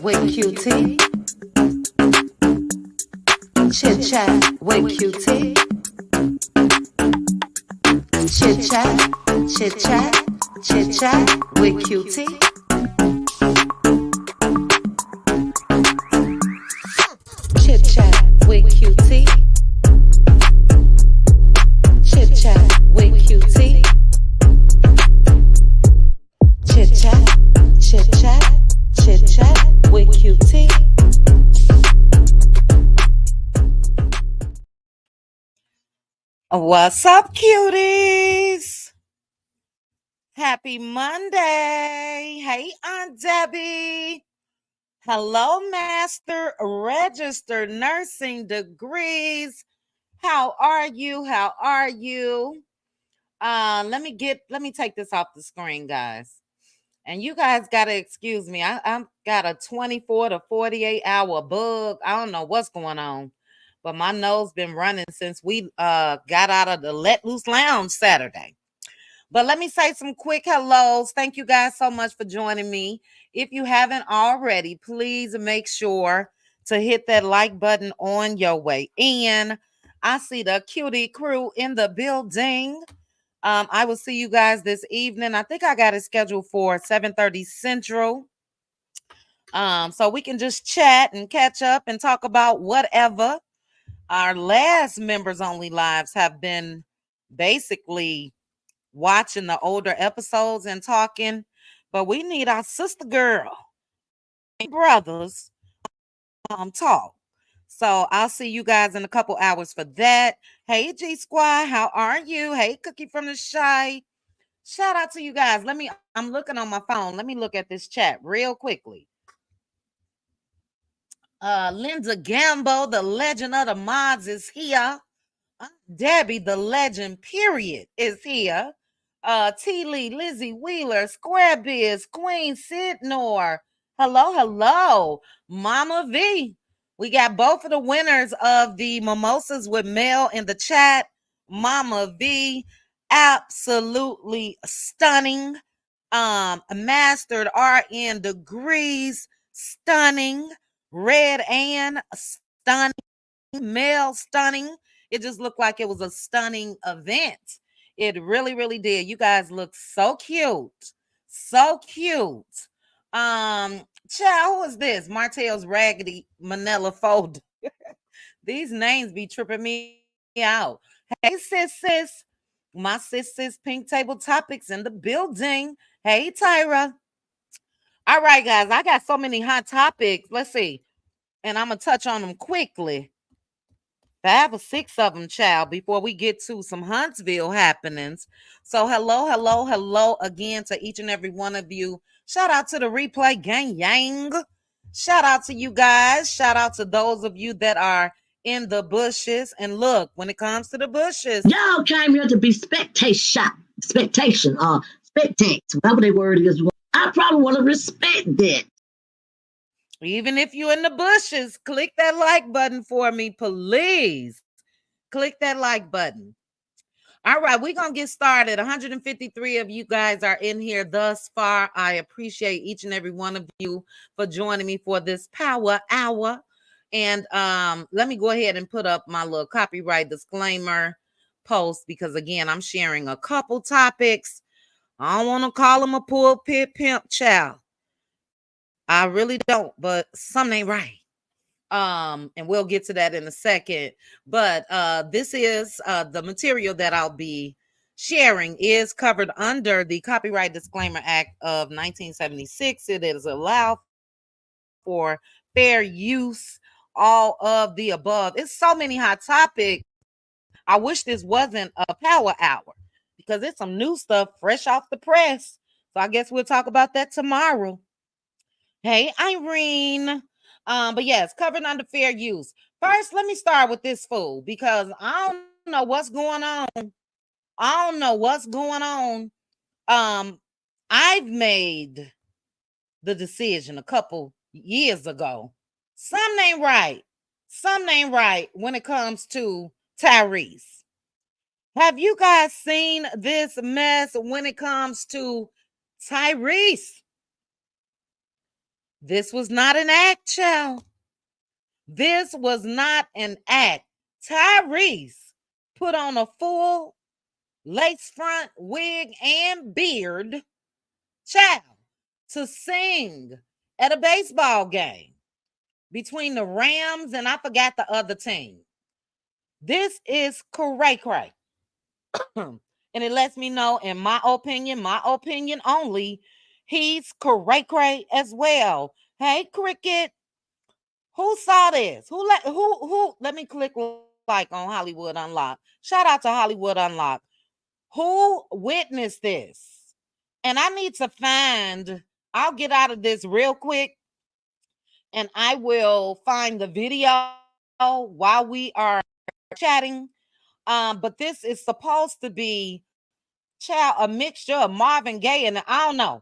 with Cutie. Chit chat with Cutie. Chit chat, chit chat, chit chat with Cutie. Chit chat with Cutie. Chit chat with Cutie. Chit chat, chit chat, chit chat with Cutie. What's up, cuties? Happy Monday. Hey, Aunt Debbie. Hello, Master Registered Nursing Degrees. How are you? How are you? Let me take this off the screen, guys. And you guys gotta excuse me. I'm got a 24 to 48 hour bug. I don't know what's going on, but my nose been running since we got out of the Let Loose Lounge Saturday. But let me say some quick hellos. Thank you guys so much for joining me. If you haven't already, please make sure to hit that like button on your way in. I see the cutie crew in the building. I will see you guys this evening. I think I got it scheduled for 7:30 Central. So we can just chat and catch up and talk about whatever. Our last members only lives have been basically watching the older episodes and talking, but we need our sister girl and brothers talk. So I'll see you guys in a couple hours for that. Hey G Squad, how are you? Hey Cookie from the Shy. Shout out to you guys. I'm looking on my phone. Let me look at this chat real quickly. Linda Gambo, the legend of the mods, is here. Debbie, the legend, period, is here. T. Lee, Lizzie Wheeler, Square Biz, Queen Sidnor. Hello, hello. Mama V. We got both of the winners of the Mimosas with Mel in the chat. Mama V, absolutely stunning. Mastered RN degrees, stunning. Red Ann, stunning. Mel, stunning. It just looked like it was a stunning event. It really, really did. You guys look so cute. So cute. Child, who is this? Martell's Raggedy Manila Fold. These names be tripping me out. Hey, sis. My sis, Pink Table Topics in the building. Hey, Tyra. All right, guys. I got so many hot topics. Let's see. And I'm going to touch on them quickly. 5 or 6 of them, child, before we get to some Huntsville happenings. So hello again to each and every one of you. Shout out to the replay gang yang. Shout out to you guys. Shout out to those of you that are in the bushes. And look, when it comes to the bushes, y'all came here to be spectate, whatever the word is. I probably want to respect that. Even if you're in the bushes, click that like button for me, please. Click that like button. All right, we're going to get started. 153 of you guys are in here thus far. I appreciate each and every one of you for joining me for this power hour. And let me go ahead and put up my little copyright disclaimer post because, again, I'm sharing a couple topics. I don't want to call them a pulpit pimp child. I really don't, but something ain't right. And we'll get to that in a second. But this is the material that I'll be sharing is covered under the Copyright Disclaimer Act of 1976. It is allowed for fair use, all of the above. It's so many hot topics. I wish this wasn't a power hour because it's some new stuff fresh off the press. So I guess we'll talk about that tomorrow. Hey, Irene. But yes, covered under fair use. First, let me start with this fool because I don't know what's going on. I don't know what's going on. I've made the decision a couple years ago. Something ain't right. Something ain't right when it comes to Tyrese. Have you guys seen this mess when it comes to Tyrese? This was not an act, child. This was not an act. Tyrese put on a full lace front wig and beard, child, to sing at a baseball game between the Rams and I forgot the other team. This is cray cray. And it lets me know, in my opinion only, he's cray cray as well. Hey, Cricket, who saw this? Who let me click like on Hollywood Unlocked. Shout out to Hollywood Unlocked. Who witnessed this? And I need to find, I'll get out of this real quick and I will find the video while we are chatting. But this is supposed to be, child, a mixture of Marvin Gaye and I don't know.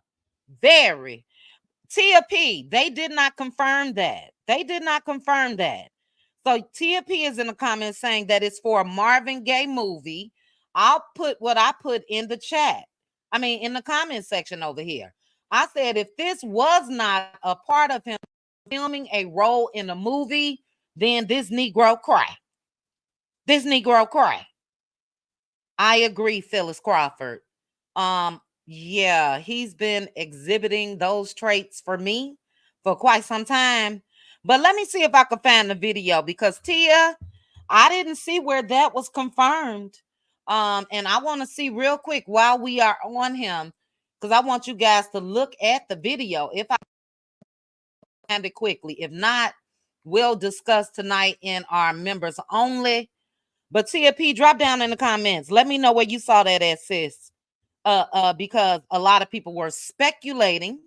Very. Tia P, they did not confirm that. They did not confirm that. So Tia P is in the comments saying that it's for a Marvin Gaye movie. I'll put what I put in the chat. I mean, in the comment section over here. I said if this was not a part of him filming a role in a movie, then this Negro cry. This Negro cry. I agree, Phyllis Crawford. Yeah, he's been exhibiting those traits for me for quite some time. But let me see if I can find the video because Tia, I didn't see where that was confirmed. And I want to see real quick while we are on him, because I want you guys to look at the video. If I find it quickly, if not, we'll discuss tonight in our members only. But Tia P, drop down in the comments. Let me know where you saw that at, sis. Because a lot of people were speculating,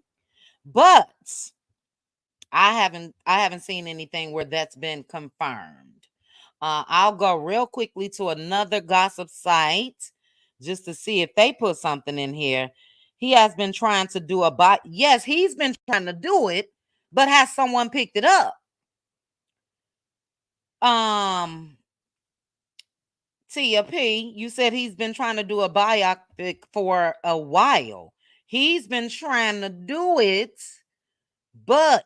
but I haven't seen anything where that's been confirmed. I'll go real quickly to another gossip site just to see if they put something in here. He has been trying to do yes, he's been trying to do it, but has someone picked it up? Tia P, you said he's been trying to do a biopic for a while. He's been trying to do it, but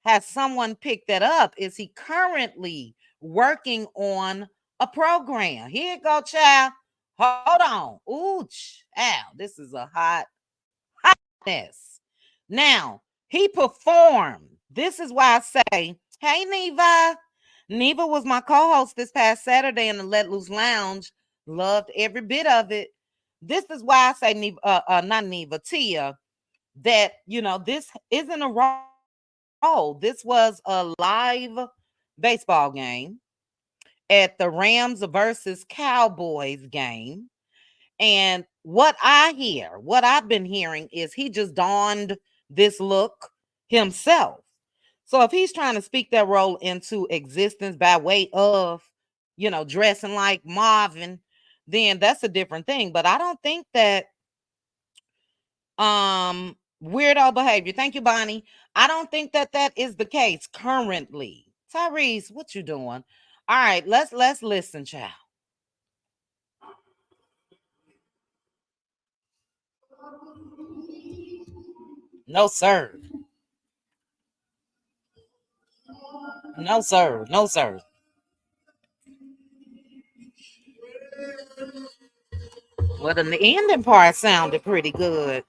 has someone picked that up? Is he currently working on a program? Here you go, child. Hold on. Ooh, child. This is a hotness. Now, he performed. This is why I say, hey, Neva. Neva was my co-host this past Saturday in the Let Loose Lounge. Loved every bit of it. This is why I say, Neva, not Neva, Tia, that, this isn't a role. This was a live baseball game at the Rams versus Cowboys game. And what I've been hearing is he just donned this look himself. So if he's trying to speak that role into existence by way of, dressing like Marvin, then that's a different thing. But I don't think that weirdo behavior. Thank you, Bonnie. I don't think that is the case currently. Tyrese, what you doing? All right, let's listen, child. No, sir. No, sir. No, sir. Well, the ending part sounded pretty good.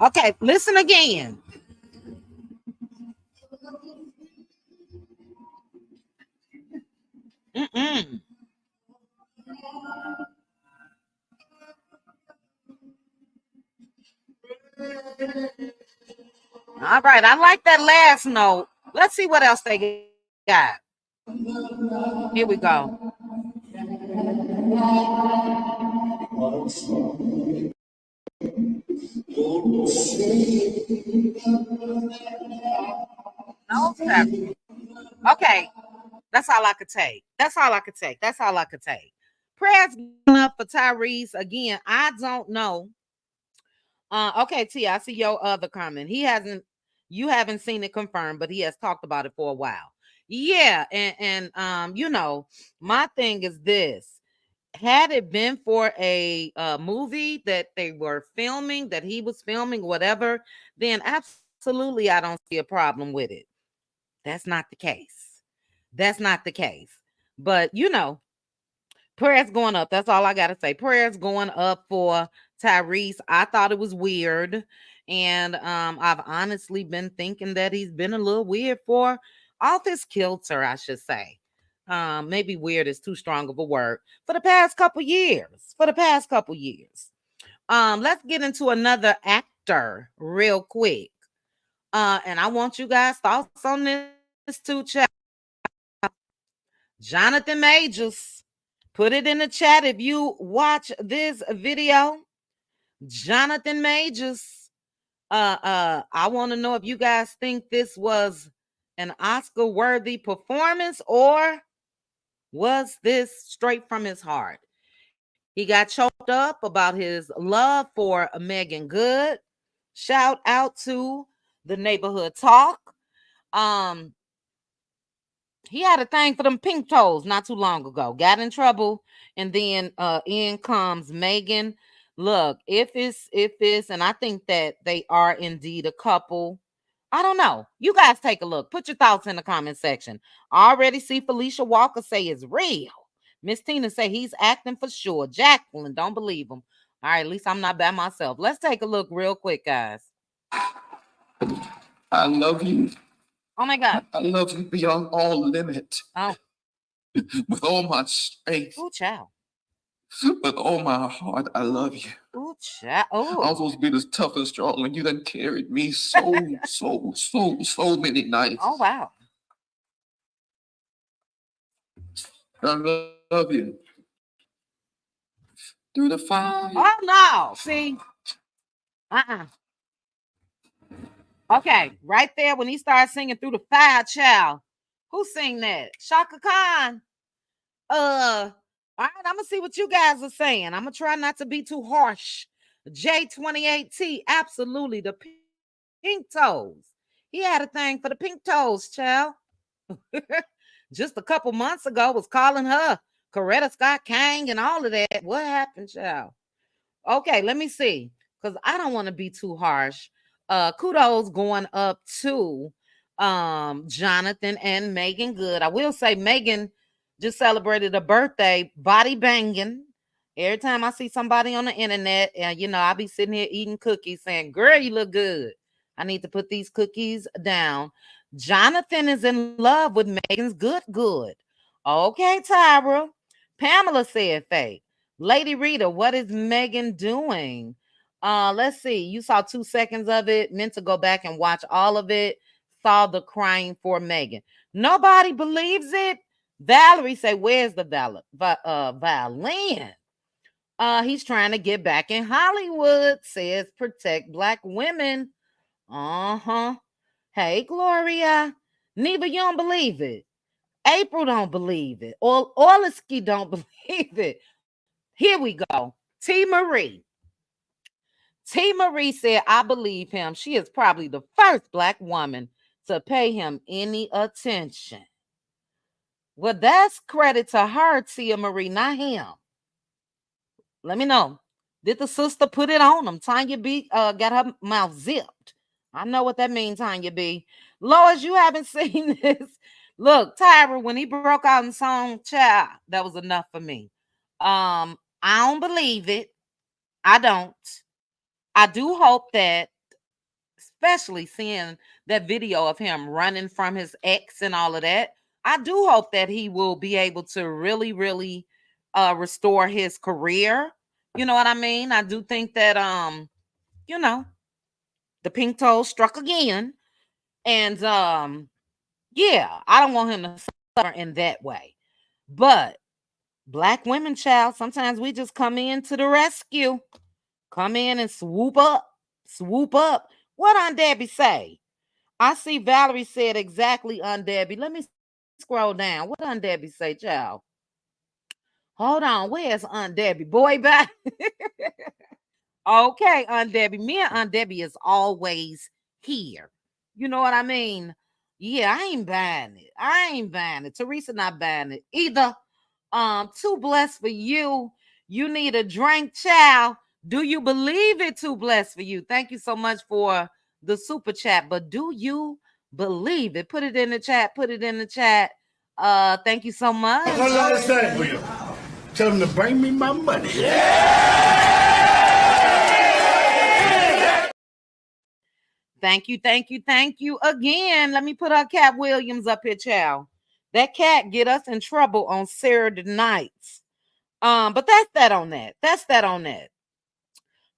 Okay, listen again. Mm-mm. All right, I like that last note. Let's see what else they got. Here we go. No, sir. Okay, that's all I could take. That's all I could take. That's all I could take. Prayers up for Tyrese again. I don't know. Okay, T, I see your other comment. You haven't seen it confirmed, but he has talked about it for a while. Yeah, and my thing is this. Had it been for a movie that they were filming, that he was filming, whatever, then absolutely absolutely, I don't see a problem with it. That's not the case. That's not the case. But prayers going up. That's all I gotta say. Prayers going up for Tyrese. I thought it was weird. And I've honestly been thinking that he's been a little weird for off his kilter, I should say. Maybe weird is too strong of a word. For the past couple years. For the past couple years. Let's get into another actor real quick. And I want you guys' thoughts on this too, chat. Jonathan Majors. Put it in the chat if you watch this video. Jonathan Majors. I want to know if you guys think this was an Oscar worthy performance or was this straight from his heart? He got choked up about his love for Megan Good. Shout out to the neighborhood talk. Um, he had a thing for them pink toes not too long ago. Got in trouble, and then in comes Megan. Look, if it's, and I think that they are indeed a couple. I don't know. You guys take a look. Put your thoughts in the comment section. I already see Felicia Walker say it's real. Miss Tina say he's acting for sure. Jacqueline, don't believe him. All right, at least I'm not by myself. Let's take a look real quick, guys. I love you. Oh my God. I love you beyond all limit. Oh. With all my strength. Ooh, child. With all my heart, I love you. Ooh, child. Ooh. I was supposed to be this tough and strong, and you done carried me so many nights. Oh, wow. I love you. Through the fire. Oh, no. See? Okay, right there when he started singing Through the Fire, child. Who sing that? Shaka Khan. All right, I'm gonna see what you guys are saying. I'm gonna try not to be too harsh. J28T, absolutely the pink toes. He had a thing for the pink toes, child. Just a couple months ago was calling her Coretta Scott King and all of that. What happened, child? Okay, let me see, because I don't want to be too harsh. Kudos going up to Jonathan and Megan Good. I will say Megan just celebrated a birthday, body banging. Every time I see somebody on the internet, and I'll be sitting here eating cookies saying, girl, you look good. I need to put these cookies down. Jonathan is in love with Megan's good. Okay, Tyra. Pamela said fake. Lady Rita, what is Megan doing? Let's see. You saw 2 seconds of it. Meant to go back and watch all of it. Saw the crying for Megan. Nobody believes it. Valerie say, where's the violin? He's trying to get back in Hollywood. Says protect Black women. Hey, Gloria. Neva, you don't believe it. April don't believe it. Orliski don't believe it. Here we go. T. Marie. T. Marie said, I believe him. She is probably the first Black woman to pay him any attention. Well, that's credit to her, Tia Marie, not him. Let me know. Did the sister put it on him? Tanya B got her mouth zipped. I know what that means, Tanya B. Lois, you haven't seen this. Look, Tyra, when he broke out in song, child, that was enough for me. I don't believe it. I don't. I do hope that, especially seeing that video of him running from his ex and all of that, I do hope that he will be able to really, really restore his career. You know what I mean? I do think that the pink toe struck again. And yeah, I don't want him to suffer in that way. But Black women, child, sometimes we just come in to the rescue. Come in and swoop up. What Aunt Debbie say? I see Valerie said exactly, Aunt Debbie. Let me scroll down. What Aunt Debbie say, child? Hold on. Where's Aunt Debbie? Boy, back. Okay, Aunt Debbie. Me and Aunt Debbie is always here. You know what I mean? Yeah, I ain't buying it. Teresa not buying it either. Too blessed for you. You need a drink, child. Do you believe it? Too blessed for you. Thank you so much for the super chat. But do you believe it? Put it in the chat. Put it in the chat. Thank you so much. What did I say for you? Tell them to bring me my money. Thank you, thank you, thank you again. Let me put our Cat Williams up here, child. That cat get us in trouble on Saturday nights. But that's that on that. That's that on that.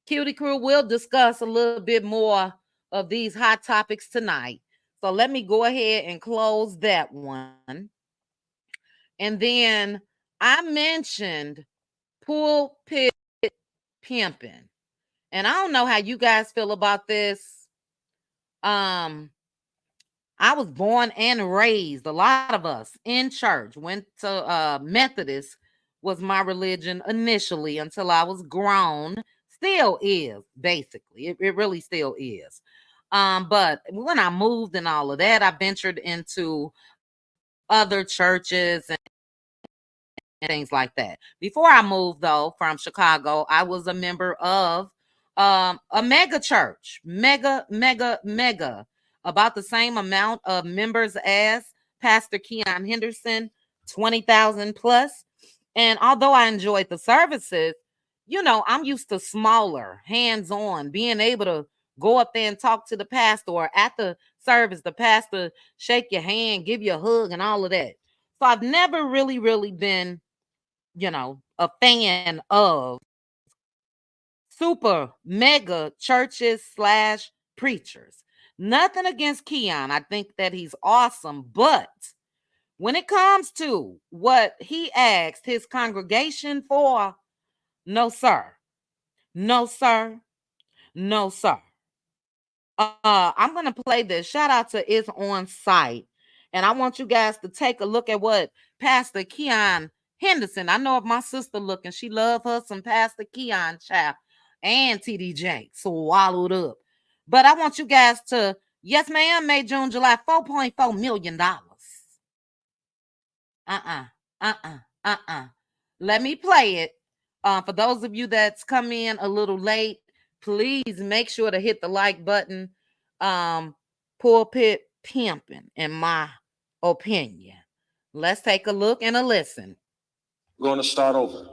Cutie Crew will discuss a little bit more of these hot topics tonight. So let me go ahead and close that one. And then I mentioned pulpit pimping. And I don't know how you guys feel about this. I was born and raised, a lot of us in church, went to Methodist was my religion initially until I was grown. Still is, basically. It really still is. But when I moved and all of that, I ventured into other churches and things like that. Before I moved, though, from Chicago, I was a member of a mega church, mega, about the same amount of members as Pastor Keon Henderson, 20,000 plus. And although I enjoyed the services, you know, I'm used to smaller, hands-on, being able to go up there and talk to the pastor, or at the service, the pastor shake your hand, give you a hug and all of that. So I've never really been, you know, a fan of super mega churches / preachers. Nothing against Keon. I think that he's awesome. But when it comes to what he asked his congregation for, no, sir. No, sir. No, sir. I'm going to play this. Shout out to It's On Site. And I want you guys to take a look at what Pastor Keon Henderson. I know if my sister looking, she love her some Pastor Keon child and TDJ swallowed up. But I want you guys to, yes, ma'am, May, June, July, $4.4 million. Let me play it. For those of you that's come in a little late, please make sure to hit the like button. Pulpit pimping, in my opinion. Let's take a look and a listen. We're going to start over.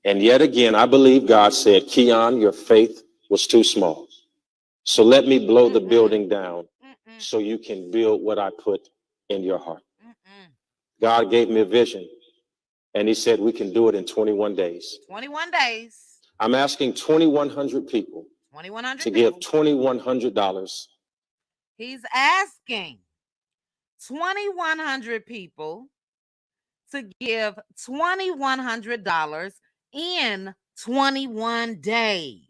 And yet again, I believe God said, Keon, your faith was too small. So let me blow the building down so you can build what I put in your heart. God gave me a vision, and he said we can do it in 21 days. 21 days. I'm asking 2,100 people to give $2,100. He's asking 2,100 people to give $2,100 in 21 days.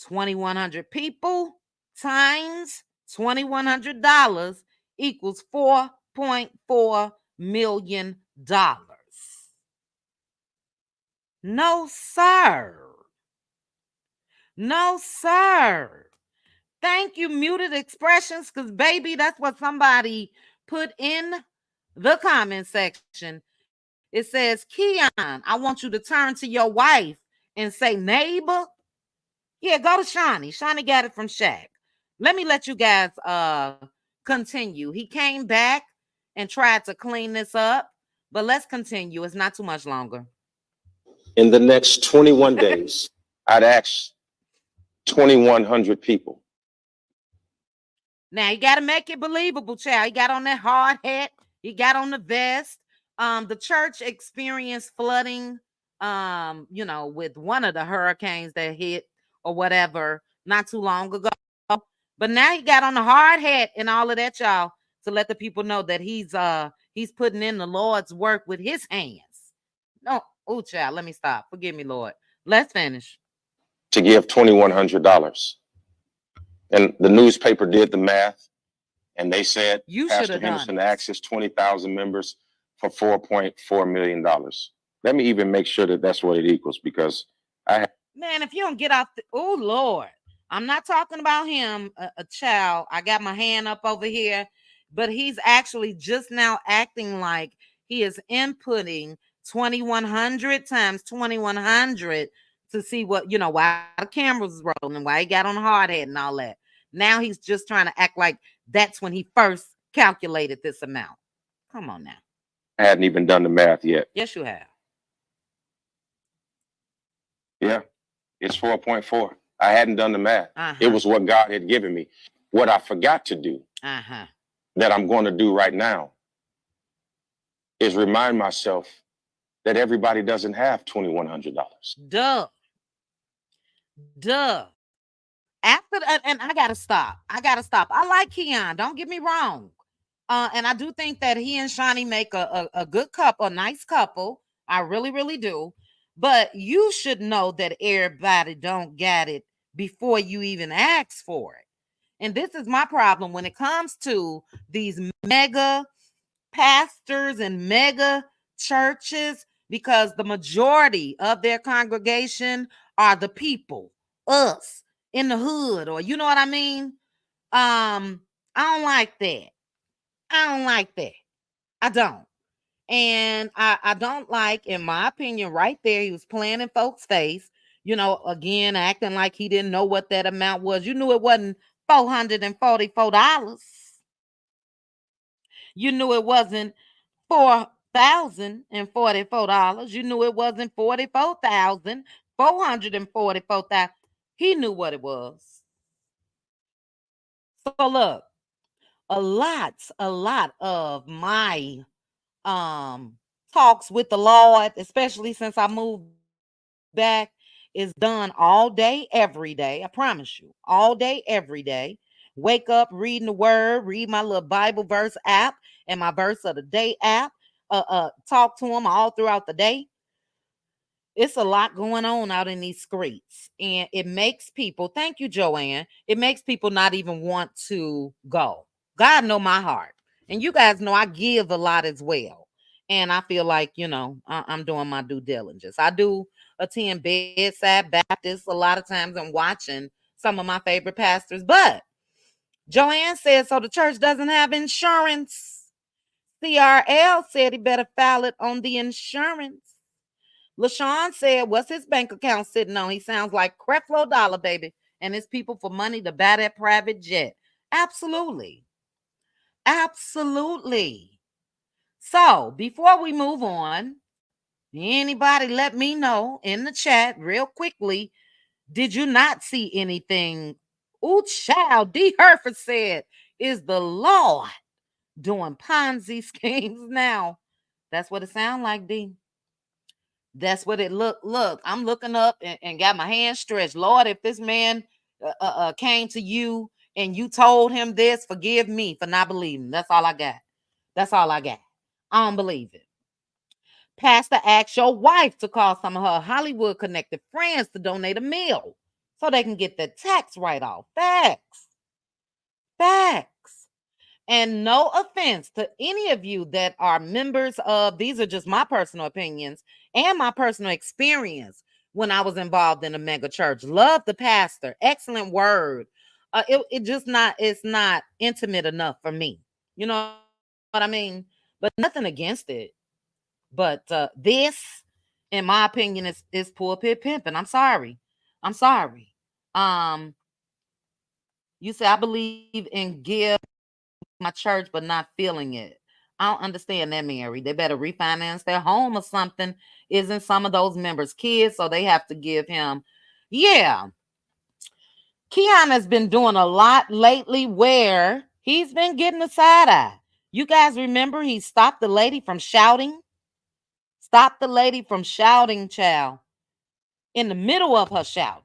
2,100 people times $2,100 equals $4.4 million. No, sir. No, sir. Thank you, Muted Expressions, because, baby, that's what somebody put in the comment section. It says, Keon, I want you to turn to your wife and say, neighbor. Yeah, go to Shawnee. Shawnee got it from Shaq. Let me let you guys continue. He came back and tried to clean this up, but let's continue. It's not too much longer. In the next 21 days, I'd ask 2,100 people. Now, you got to make it believable, child. He got on that hard hat. He got on the vest. The church experienced flooding, you know, with one of the hurricanes that hit or whatever not too long ago. But now he got on the hard hat and all of that, y'all, to let the people know that he's putting in the Lord's work with his hands. No, oh, child, let me stop. Forgive me, Lord. Let's finish. To give $2,100. And the newspaper did the math, and they said Pastor Henderson accessed 20,000 members for $4.4 million. Let me even make sure that that's what it equals, because man, if you don't get off oh, Lord. I'm not talking about him, a child. I got my hand up over here, but he's actually just now acting like he is inputting 2,100 times 2,100 to see what, you know, why the camera's rolling, why he got on the hard hat and all that. Now he's just trying to act like that's when he first calculated this amount. Come on now. I hadn't even done the math yet. Yes, you have. Yeah, it's 4.4. I hadn't done the math. Uh-huh. It was what God had given me. What I forgot to do, that I'm going to do right now, is remind myself that everybody doesn't have $2,100. Duh. After that, and I gotta stop. I like Keon. Don't get me wrong. And I do think that he and Shawnee make a good couple, a nice couple. I really, really do. But you should know that everybody don't get it before you even ask for it. And this is my problem when it comes to these mega pastors and mega churches, because the majority of their congregation are the people, us in the hood, or you know what I mean? I don't like that. I don't. And I don't like, in my opinion, right there, he was playing in folks' face, again, acting like he didn't know what that amount was. You knew it wasn't $444. You knew it wasn't $4,044. You knew it wasn't $44,444. He knew what it was. So look, a lot of my talks with the Lord, especially since I moved back, is done all day, every day. I promise you, all day, every day. Wake up, reading the word, read my little Bible verse app and my verse of the day app. Talk to him all throughout the day. It's a lot going on out in these streets, and it makes people, thank you, Joanne, it makes people not even want to go. God know my heart, and you guys know I give a lot as well, and I feel like, I'm doing my due diligence. I do attend Bedside Baptist a lot of times. I'm watching some of my favorite pastors, but Joanne said, so the church doesn't have insurance. CRL said he better file it on the insurance. LaShawn said, what's his bank account sitting on? He sounds like Creflo Dollar, baby, and his people for money to buy that private jet. Absolutely. So before we move on, anybody let me know in the chat real quickly, did you not see anything? Ooh, child, D. Herford said, is the Lord doing Ponzi schemes now? That's what it sounds like, D. That's what it look. I'm looking up and got my hand stretched. Lord, if this man came to you and you told him this, forgive me for not believing. That's all I got. I don't believe it. Pastor asked your wife to call some of her Hollywood connected friends to donate a meal so they can get the tax write-off. Facts. And no offense to any of you that are members of, these are just my personal opinions and my personal experience when I was involved in a mega church. Love the pastor. Excellent word. It's not intimate enough for me. You know what I mean? But nothing against it. But this, in my opinion, is pulpit pimping. I'm sorry. You say, I believe in give my church, but not feeling it. I don't understand that, Mary. They better refinance their home or something. Isn't some of those members kids, so they have to give him? Yeah. Keon has been doing a lot lately where he's been getting a side eye. You guys remember he stopped the lady from shouting? Child, in the middle of her shouting.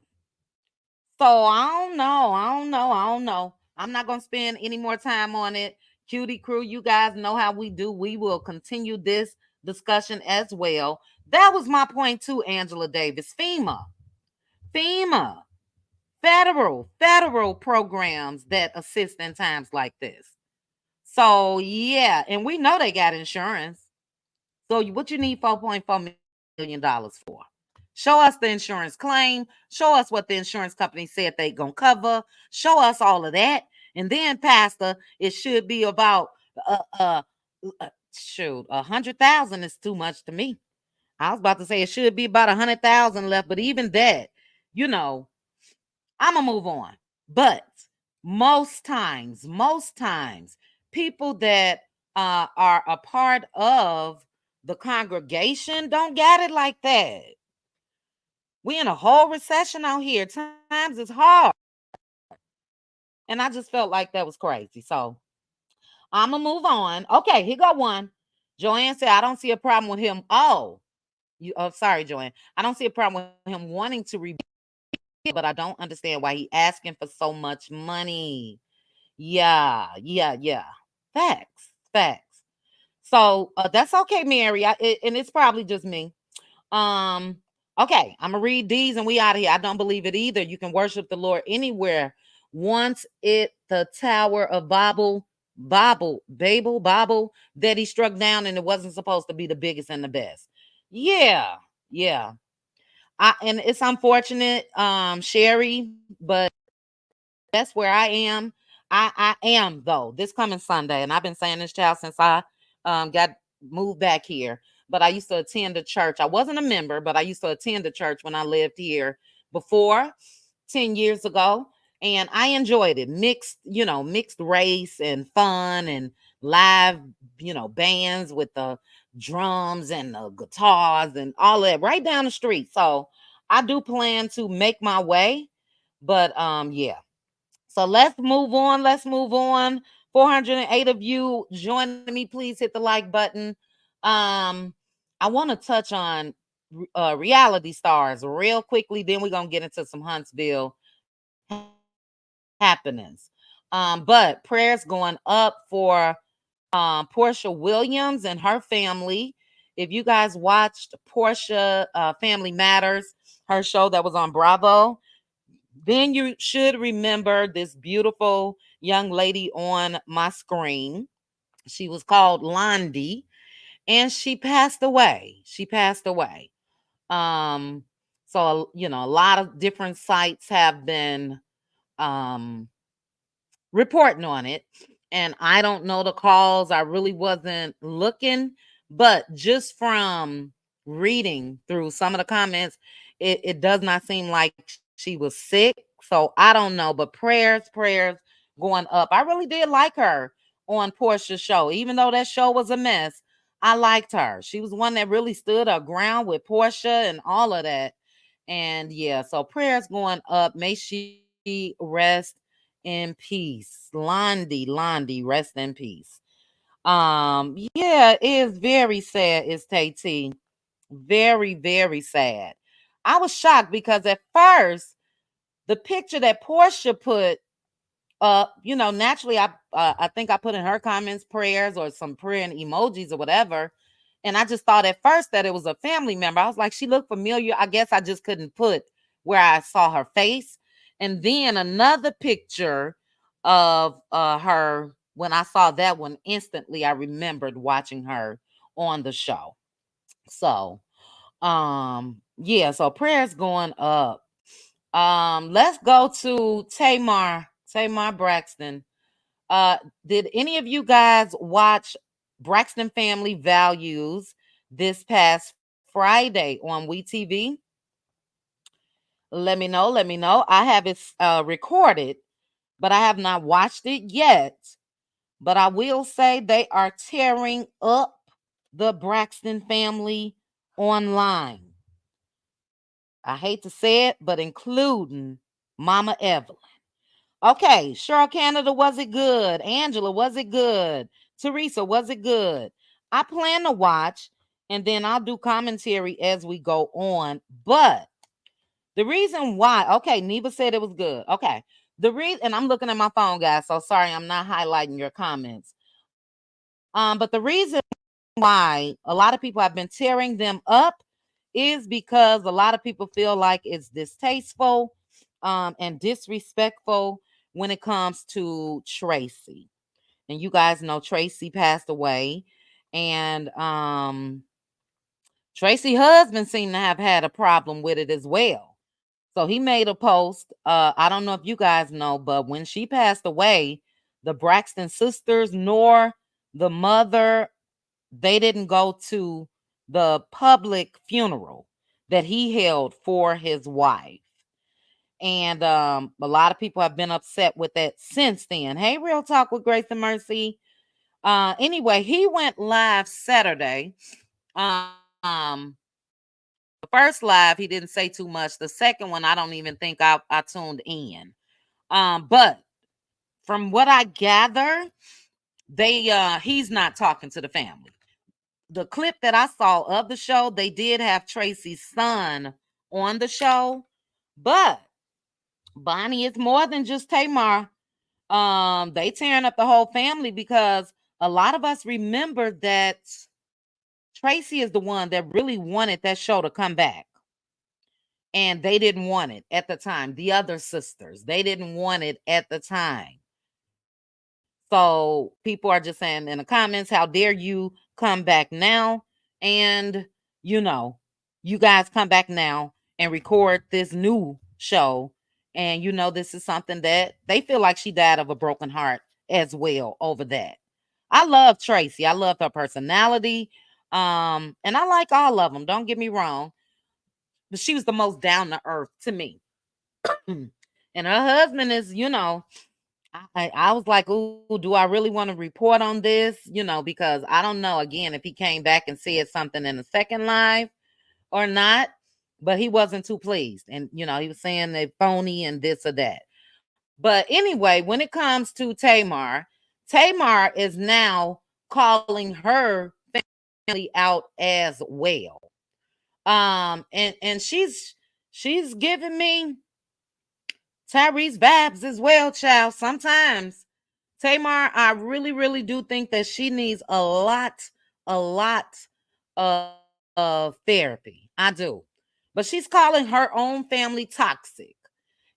So I don't know. I'm not going to spend any more time on it. Cutie crew, you guys know how we do. We will continue this discussion as well. That was my point too, Angela Davis. FEMA, federal programs that assist in times like this. So yeah, and we know they got insurance. So what you need $4.4 million for? Show us the insurance claim. Show us what the insurance company said they gonna cover. Show us all of that. And then, Pastor, it should be about shoot, 100,000 is too much to me. I was about to say it should be about 100,000 left, but even that, I'm gonna move on. But most times, people that are a part of the congregation don't get it like that. We in a whole recession out here. Times is hard. And I just felt like that was crazy. So I'm going to move on. Okay, here go one. Joanne said, I don't see a problem with him. Sorry, Joanne. I don't see a problem with him wanting to rebuild, but I don't understand why he asking for so much money. Yeah. Facts. So that's okay, Mary. And it's probably just me. Um, okay, I'm gonna read these and we out of here. I don't believe it either. You can worship the Lord anywhere. Once it the Tower of Babel that he struck down, and it wasn't supposed to be the biggest and the best. Yeah. And it's unfortunate, Sherry, but that's where I am. I am though this coming Sunday, and I've been saying this, child, since I got moved back here. But I used to attend a church. I wasn't a member, but I used to attend a church when I lived here before 10 years ago. And I enjoyed it. Mixed race and fun and live, bands with the drums and the guitars and all that right down the street. So I do plan to make my way. But yeah. So let's move on. 408 of you joining me. Please hit the like button. I want to touch on reality stars real quickly. Then we're gonna get into some Huntsville happenings. But prayers going up for Portia Williams and her family. If you guys watched Portia Family Matters, her show that was on Bravo, then you should remember this beautiful young lady on my screen. She was called Londie, and she passed away. Um, so a lot of different sites have been um reporting on it. And I don't know the cause. I really wasn't looking, but just from reading through some of the comments, it does not seem like she was sick. So I don't know, but prayers going up. I really did like her on Portia's show, even though that show was a mess. I liked her. She was one that really stood her ground with Portia and all of that. And yeah, so prayers going up. May she rest in peace. Londie, rest in peace. Yeah, it is very sad. It's Tay. Very, very sad. I was shocked because at first the picture that Portia put naturally I think I put in her comments prayers or some prayer and emojis or whatever. And I just thought at first that it was a family member. I was like, she looked familiar. I guess I just couldn't put where I saw her face. And then another picture of her, when I saw that one, instantly I remembered watching her on the show. So yeah, so prayers going up. Let's go to Tamar Braxton. Did any of you guys watch Braxton Family Values this past Friday on WeTV? Let me know. I have it recorded, but I have not watched it yet. But I will say they are tearing up the Braxton family online. I hate to say it, but including Mama Evelyn. Okay, Cheryl Canada, was it good? Angela, was it good? Teresa, was it good? I plan to watch and then I'll do commentary as we go on. But the reason why, okay, Neva said it was good. Okay. The reason, and I'm looking at my phone, guys, so sorry, I'm not highlighting your comments. But the reason why a lot of people have been tearing them up is because a lot of people feel like it's distasteful and disrespectful when it comes to Tracy. And you guys know Tracy passed away. And Tracy's husband seemed to have had a problem with it as well. So he made a post. I don't know if you guys know, but when she passed away, the Braxton sisters nor the mother, they didn't go to the public funeral that he held for his wife. And a lot of people have been upset with that since then. Hey, Real Talk with Grace and Mercy. Anyway, he went live Saturday. Um, the first live, he didn't say too much. The second one, I don't even think I tuned in. But from what I gather, he's not talking to the family. The clip that I saw of the show, they did have Tracy's son on the show, but Bonnie is more than just Tamar. They tearing up the whole family because a lot of us remember that Tracy is the one that really wanted that show to come back. And they didn't want it at the time. The other sisters, they didn't want it at the time. So people are just saying in the comments, how dare you come back now? And, you guys come back now and record this new show. And, this is something that they feel like she died of a broken heart as well over that. I love Tracy. I love her personality. And I like all of them. Don't get me wrong. But she was the most down to earth to me. And her husband is, I was like, ooh, do I really want to report on this? Because I don't know, again, if he came back and said something in the second live or not, but he wasn't too pleased. And, he was saying they phony and this or that. But anyway, when it comes to Tamar is now calling her family out as well. And she's giving me Tyrese vibes as well, child. Sometimes Tamar, I really, really do think that she needs a lot of therapy. I do. But she's calling her own family toxic.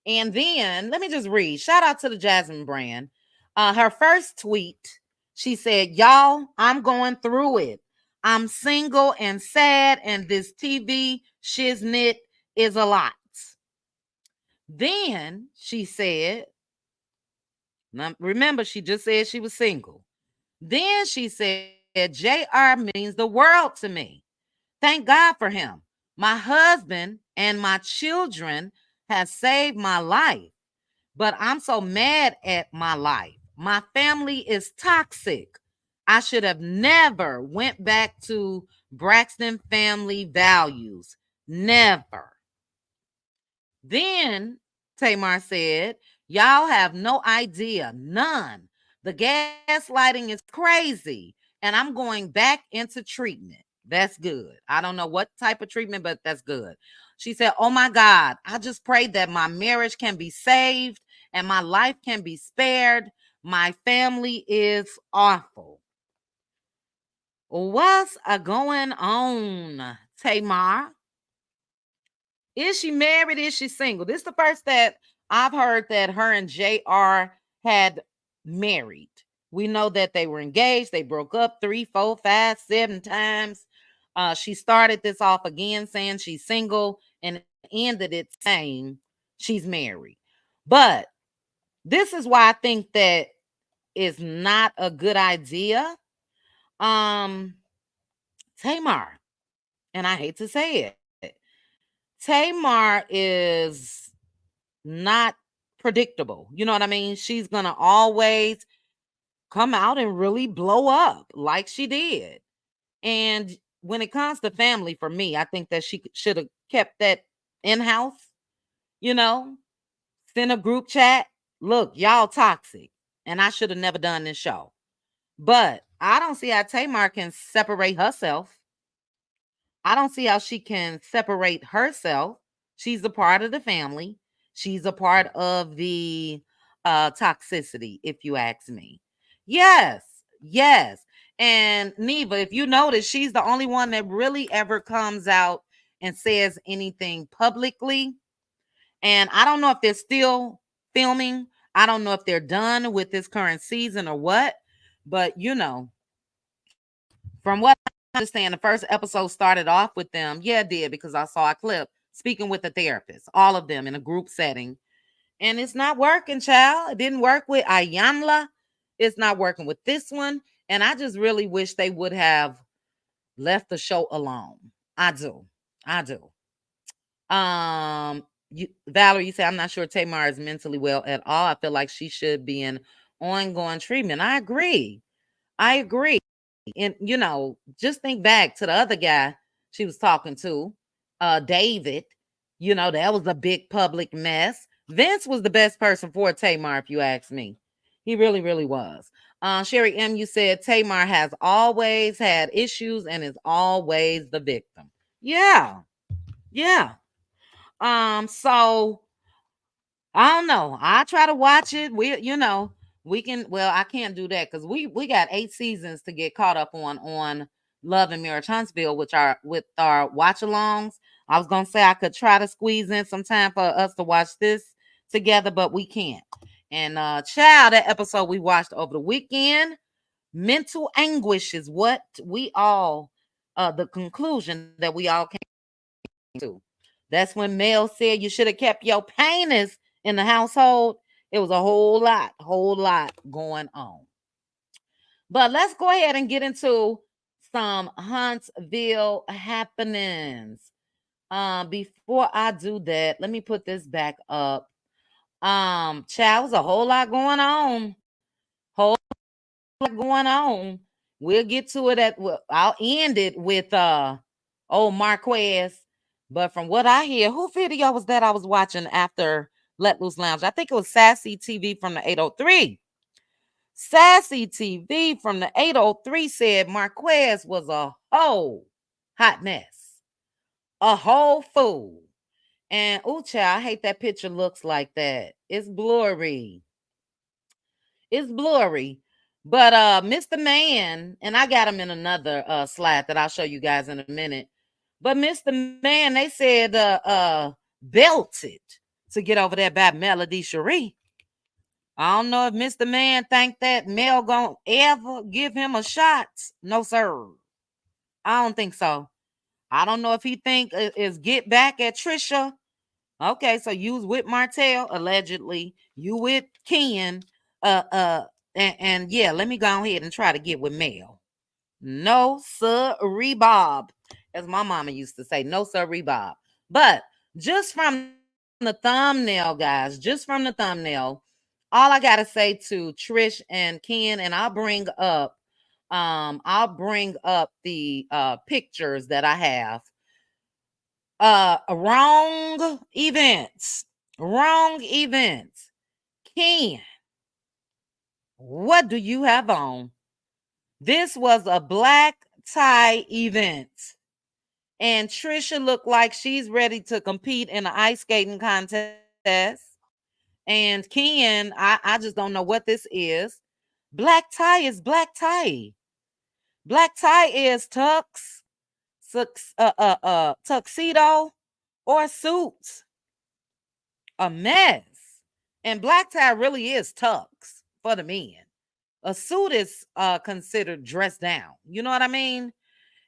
And then let me just read. Shout out to the Jasmine brand. Her first tweet, she said, y'all, I'm going through it. I'm single and sad, and this TV shiznit is a lot. Then she said, now remember, she just said she was single. Then she said, JR means the world to me. Thank God for him. My husband and my children have saved my life, but I'm so mad at my life. My family is toxic. I should have never went back to Braxton family values. Never. Then Tamar said, y'all have no idea, none. The gaslighting is crazy, and I'm going back into treatment. That's good. I don't know what type of treatment, but that's good. She said, oh my God, I just prayed that my marriage can be saved and my life can be spared. My family is awful. What's going on, Tamar? Is she married? Is she single? This is the first that I've heard that her and JR had married. We know that they were engaged. They broke up 3, 4, 5, 7 times. She started this off again saying she's single and ended it saying she's married. But this is why I think that is not a good idea. Tamar, and I hate to say it, Tamar is not predictable. You know what I mean? She's going to always come out and really blow up like she did. And when it comes to family, for me, I think that she should have kept that in-house, send a group chat. Look, y'all toxic. And I should have never done this show. But I don't see how Tamar can separate herself. I don't see how she can separate herself. She's a part of the family. She's a part of the toxicity, if you ask me. Yes, yes. And Neva, if you notice, she's the only one that really ever comes out and says anything publicly. And I don't know if they're still filming. I don't know if they're done with this current season or what. But, from what I understand, the first episode started off with them. Yeah, it did, because I saw a clip speaking with a therapist, all of them in a group setting. And it's not working, child. It didn't work with Ayanla. It's not working with this one. And I just really wish they would have left the show alone. I do. Valerie, you say, I'm not sure Tamar is mentally well at all. I feel like she should be in ongoing treatment. I agree. I agree. And, just think back to the other guy she was talking to, David. That was a big public mess. Vince was the best person for Tamar, if you ask me. He really, really was. Sherry M, you said Tamar has always had issues and is always the victim. Yeah. Yeah. So I don't know. I try to watch it. We can. Well, I can't do that because we got 8 seasons to get caught up on Love and Marriage Huntsville, which are with our watch alongs. I was gonna say I could try to squeeze in some time for us to watch this together, but we can't. And child, that episode we watched over the weekend, mental anguish is what we all the conclusion that we all came to. That's when Mel said you should have kept your painters in the household. It was a whole lot going on. But let's go ahead and get into some Huntsville happenings. Before I do that, let me put this back up. Child, was a whole lot going on. Whole lot going on. We'll get to it I'll end it with old Marquez. But from what I hear, who video was that I was watching after Let Loose Lounge? I think it was Sassy TV from the 803. Sassy TV from the 803 said Marquez was a whole hot mess. A whole fool. And child, I hate that picture looks like that. It's blurry. It's blurry. But Mr. Man, and I got him in another slide that I'll show you guys in a minute. But Mr. Man, they said belted to get over there by Melody Cherie. I don't know if Mr. Man think that Mel gonna ever give him a shot. No, sir. I don't think so. I don't know if he think is get back at Trisha. Okay, so you was with Martell, allegedly. You with Ken. And yeah, let me go ahead and try to get with Mel. No, sir, Bob. As my mama used to say, no, sir, Bob. But just from the thumbnail, guys, just from the thumbnail, all I gotta say to Trish and Ken, and I'll bring up the pictures that I have. Wrong events. Ken, what do you have on? This was a black tie event. And Trisha looked like she's ready to compete in an ice skating contest. And Ken, I just don't know what this is. Black tie is black tie. Black tie is tuxedo or suits. A mess. And black tie really is tux for the men. A suit is considered dressed down. You know what I mean?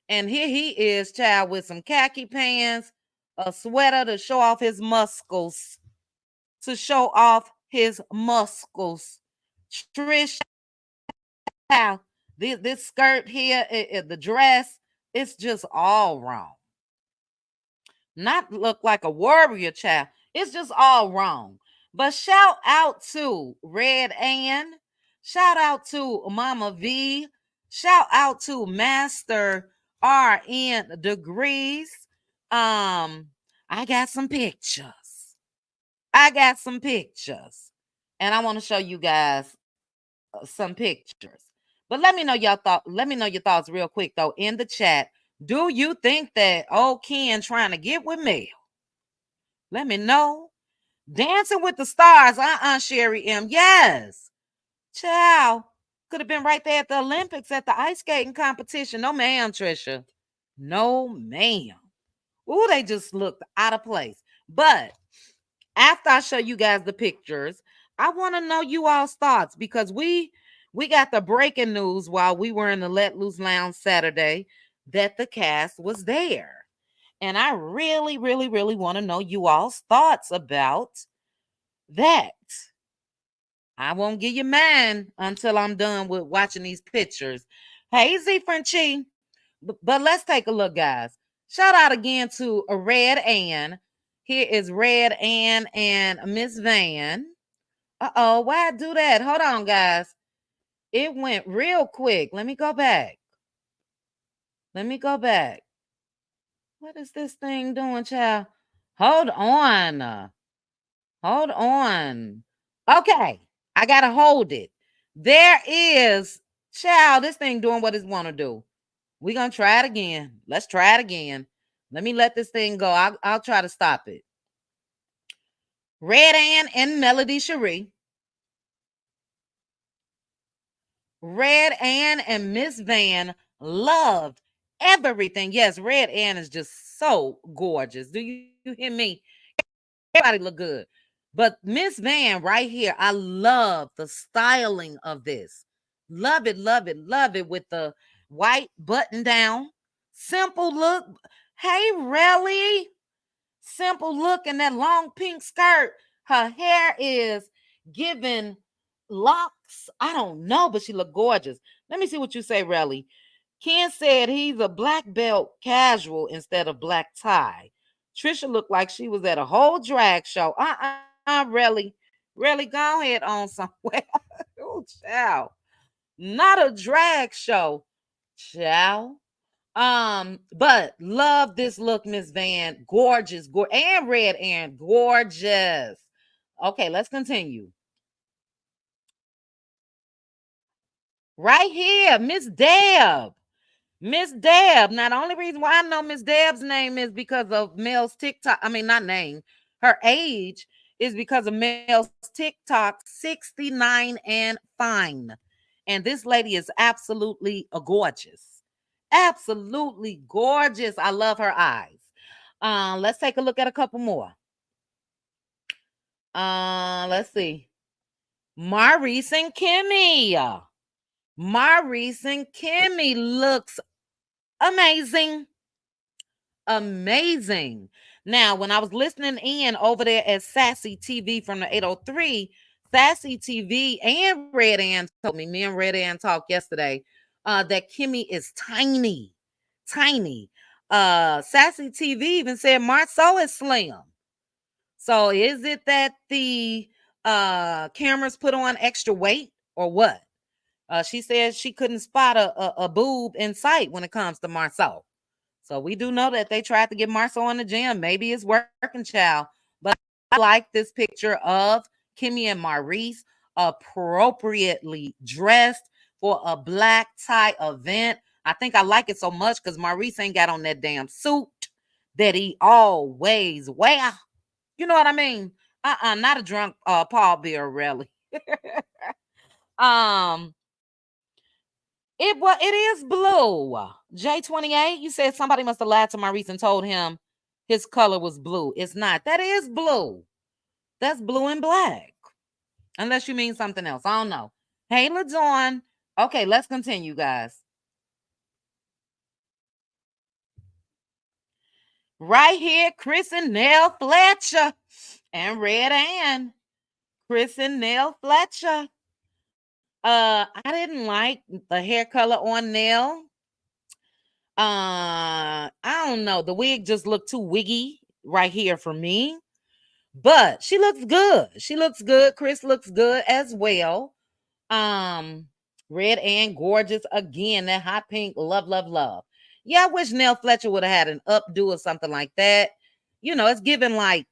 And here he is, child, with some khaki pants, a sweater to show off his muscles. Trish, this skirt here, the dress, it's just all wrong. Not look like a warrior, child. It's just all wrong. But shout out to Red Ann. Shout out to Mama V. Shout out to Master RN Degrees. I got some pictures. And I want to show you guys some pictures. But let me know your thoughts real quick though in the chat. Do you think that old Ken trying to get with Mel? Let me know. Dancing with the Stars, Sherry M. Yes. Child. Could have been right there at the Olympics at the ice skating competition. No, ma'am, Trisha. No, ma'am. Ooh, they just looked out of place. But after I show you guys the pictures, I want to know you all's thoughts because we got the breaking news while we were in the Let Loose Lounge Saturday that the cast was there. And I really, really, really want to know you all's thoughts about that. I won't give you mine until I'm done with watching these pictures. Hey, Z Frenchie. But let's take a look, guys. Shout out again to Red Ann. Here is Red Ann and Miss Van. Uh-oh, why I do that? Hold on, guys. It went real quick. Let me go back. Let me go back. What is this thing doing, child? Hold on. Hold on. Okay. I got to hold it. There is, child, this thing doing what it want to do. We're going to try it again. Let's try it again. Let me let this thing go. I'll try to stop it. Red Ann and Melody Cherie. Red Ann and Miss Van loved everything. Yes, Red Ann is just so gorgeous. Do you hear me? Everybody look good. But Miss Van right here, I love the styling of this. Love it, love it, love it with the white button down. Simple look. Hey, really? Simple look in that long pink skirt. Her hair is giving locks. I don't know, but she look gorgeous. Let me see what you say, Relly. Ken said he's a black belt casual instead of black tie. Trisha looked like she was at a whole drag show. Relly. Relly, go ahead on somewhere. Oh, child. Not a drag show. Child. But love this look, Miss Van. Gorgeous, and Red and gorgeous. Okay, let's continue. Right here, Miss Deb. Miss Deb. Now, the only reason why I know Miss Deb's name is because of Mel's TikTok. I mean, not name. Her age is because of Mel's TikTok, 69 and fine. And this lady is absolutely gorgeous. Absolutely gorgeous. I love her eyes. Let's take a look at a couple more. Let's see. Maurice and Kimmy. Maurice and Kimmy looks amazing. Amazing. Now, when I was listening in over there at Sassy TV from the 803, Sassy TV and Red Ann told me and Red Ann talked yesterday, that Kimmy is tiny. Tiny. Sassy TV even said Marceau is slim. So is it that the cameras put on extra weight or what? She said she couldn't spot a boob in sight when it comes to Marceau. So we do know that they tried to get Marceau in the gym. Maybe it's working, child. But I like this picture of Kimmy and Maurice appropriately dressed for a black tie event. I think I like it so much because Maurice ain't got on that damn suit that he always wear. You know what I mean? Not a drunk Paul Bear rally. It is blue. J28, you said somebody must have lied to Maurice and told him his color was blue. It's not. That is blue. That's blue and black. Unless you mean something else. I don't know. Hey, LaDawn. Okay, let's continue, guys. Right here, Chris and Nell Fletcher and Red Ann. Chris and Nell Fletcher. I didn't like the hair color on Nell. I don't know. The wig just looked too wiggy right here for me. But she looks good. She looks good. Chris looks good as well. Red and gorgeous again. That hot pink. Love, love, love. Yeah, I wish Nell Fletcher would have had an updo or something like that. You know, it's given like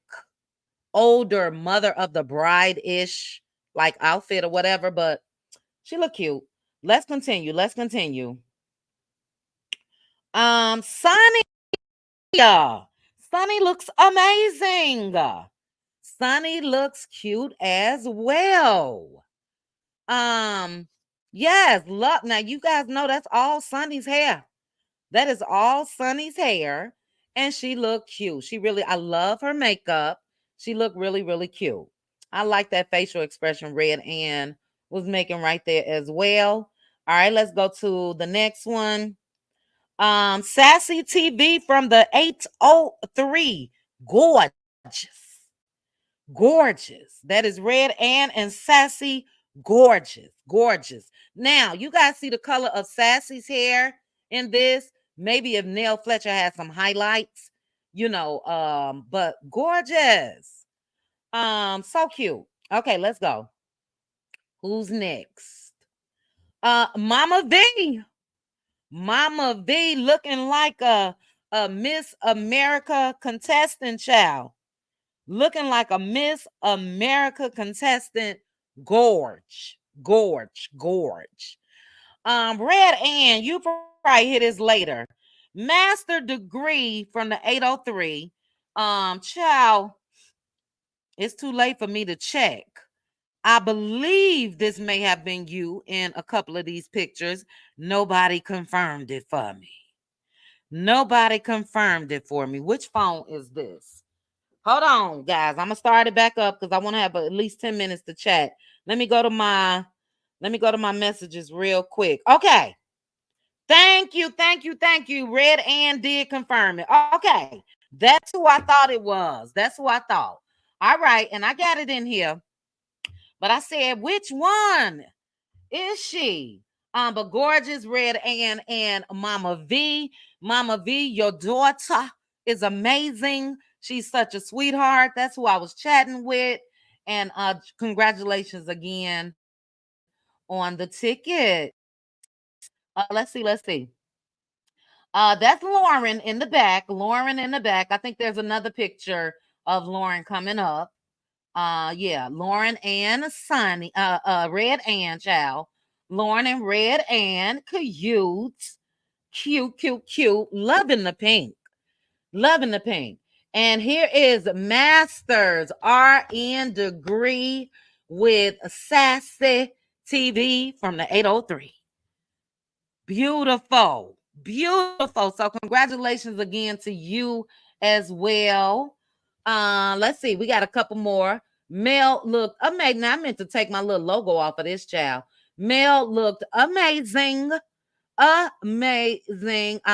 older mother of the bride-ish like outfit or whatever, but she look cute. Let's continue. Let's continue. Sunny. Sunny looks amazing. Sunny looks cute as well. Yes, look. Now you guys know that's all Sunny's hair. That is all Sunny's hair. And she looked cute. I love her makeup. She looked really, really cute. I like that facial expression Red Ann was making right there as well. All right, let's go to the next one. Sassy TV from the 803. Gorgeous. Gorgeous. That is Red Ann and Sassy. Gorgeous. Gorgeous. Now, you guys see the color of Sassy's hair in this. Maybe if Nell Fletcher had some highlights, but gorgeous. So cute. Okay, let's go. Who's next? Mama V. Mama V looking like a Miss America contestant child. Looking like a Miss America contestant. Gorge. Gorge. Gorge. Red Ann, you probably hear this later. Master degree from the 803. Child, it's too late for me to check. I believe this may have been you in a couple of these pictures. Nobody confirmed it for me. Nobody confirmed it for me. Which phone is this? Hold on, guys. I'm gonna start it back up because I want to have at least 10 minutes to chat. Let me go to my messages real quick. Okay. Thank you. Red Ann did confirm it. Okay. That's who I thought it was. That's who I thought. All right. And I got it in here. But I said, which one is she? But gorgeous Red Ann and Mama V. Mama V, your daughter is amazing. She's such a sweetheart. That's who I was chatting with. And congratulations again on the ticket. Let's see. That's Lauren in the back. Lauren in the back. I think there's another picture of Lauren coming up. Yeah, Lauren and Sonny, Red Ann, child. Lauren and Red Ann, cute. Loving the pink. And here is Master's RN degree with Sassy TV from the 803. Beautiful. So congratulations again to you as well. Let's see. We got a couple more. Mel looked amazing. I meant to take my little logo off of this child. Mel looked amazing. I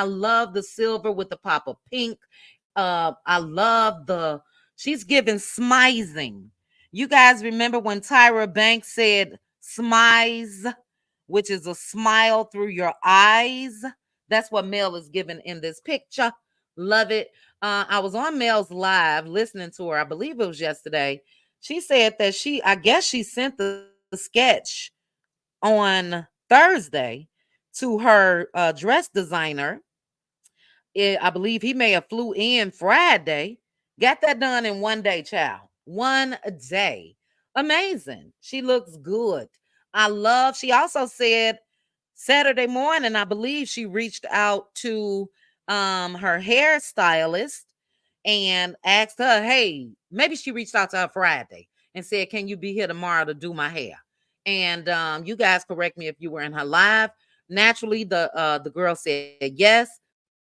love the silver with the pop of pink. I love she's giving smizing. You guys remember when Tyra Banks said smize, which is a smile through your eyes? That's what Mel is giving in this picture. Love it. I was on Mel's live listening to her. I believe it was yesterday. She said that I guess she sent the sketch on Thursday to her dress designer. I believe he may have flew in Friday. Got that done in one day, child. One day. Amazing. She looks good. She also said Saturday morning, I believe she reached out to her hairstylist and asked her, hey, maybe she reached out to her Friday and said, can you be here tomorrow to do my hair? And you guys correct me if you were in her live. Naturally, the girl said yes.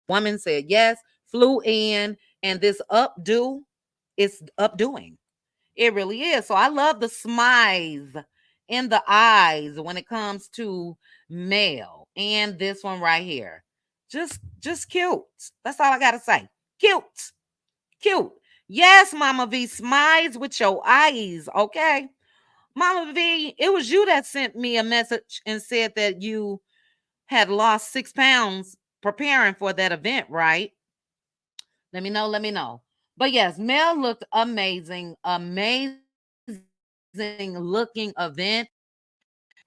The woman said yes, flew in, and this updo is updoing. It really is. So I love the smize in the eyes when it comes to male. And this one right here. Just cute. That's all I gotta say. Cute. Yes, Mama V, smize with your eyes, okay? Mama V, it was you that sent me a message and said that you had lost 6 pounds preparing for that event, right? Let me know. But yes, Mel looked amazing looking event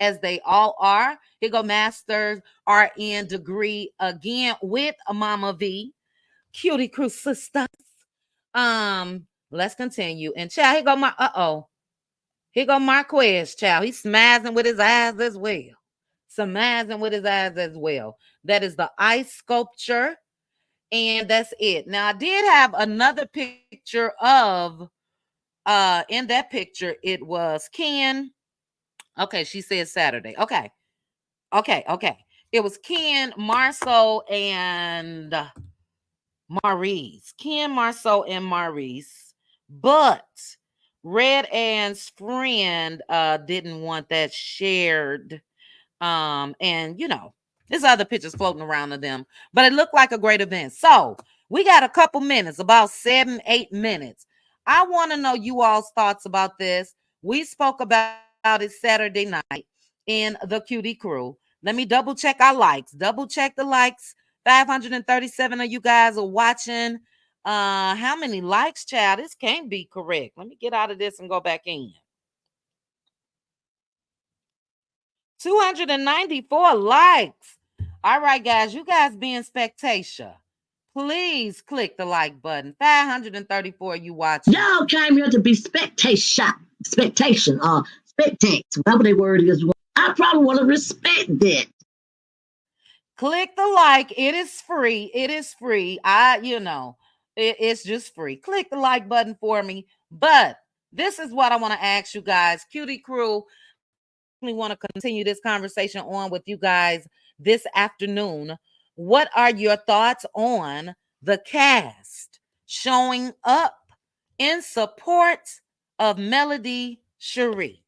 as they all are. Here go Masters RN degree again with Mama V. Cutie Crew sisters. Let's continue. And child, here go Marquez, child. He's smiling with his eyes as well. That is the ice sculpture. And that's it. Now, I did have another picture of, in that picture, it was Ken. Okay, she said Saturday. Okay. It was Ken, Marceau, and Maurice. Ken, Marceau, and Maurice. But Red Ann's friend didn't want that shared. And there's other pictures floating around of them, but it looked like a great event. So we got a couple minutes, about 7-8 minutes. I want to know you all's thoughts about this. We spoke about it Saturday night in the Cutie Crew. Let me double check our likes. Double check the likes. 537 of you guys are watching. How many likes, child? This can't be correct. Let me get out of this and go back in. 294 likes. All right, guys, you guys being spectator. Please click the like button. 534 you watching. Y'all came here to be spectation, spectate, whatever the word is. I probably want to respect that. Click the like. It is free. It is free. It's just free. Click the like button for me. But this is what I want to ask you guys. Cutie crew, we want to continue this conversation on with you guys this afternoon. What are your thoughts on the cast showing up in support of Melody Cherie?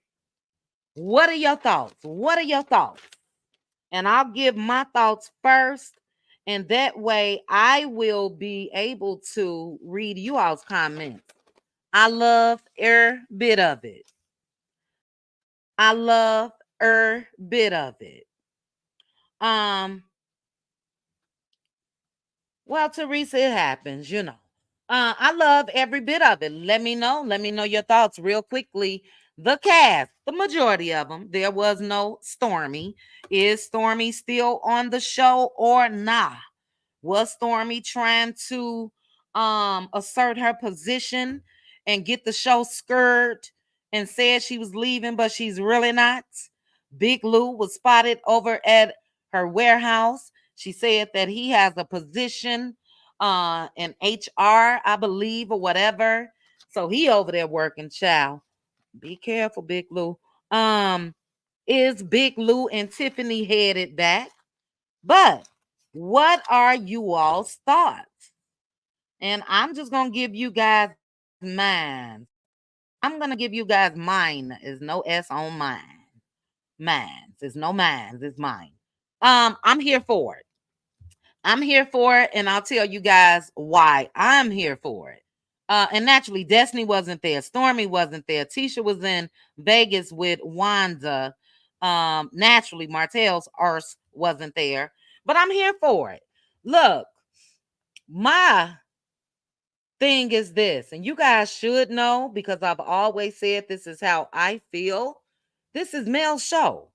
What are your thoughts? What are your thoughts? And I'll give my thoughts first. And that way I will be able to read you all's comments. I love every bit of it. I love every bit of it. Well, Tyrese, it happens, you know. I love every bit of it. Let me know your thoughts real quickly. The cast, the majority of them, there was no Stormy. Is Stormy still on the show or not? Was Stormy trying to assert her position and get the show scared and said she was leaving, but she's really not? Big Lou was spotted over at her warehouse. She said that he has a position in HR, I believe, or whatever. So he over there working, child. Be careful, Big Lou. Is Big Lou and Tiffany headed back? But what are you all's thoughts? And I'm just gonna give you guys mine. I'm gonna give you guys mine. Is no S on mine. Mine. There's no mine. It's mine. I'm here for it. I'm here for it, and I'll tell you guys why I'm here for it. And naturally, Destiny wasn't there. Stormy wasn't there. Tisha was in Vegas with Wanda. Naturally, Martell's arse wasn't there. But I'm here for it. Look, my thing is this, and you guys should know because I've always said this is how I feel. This is Mel's show.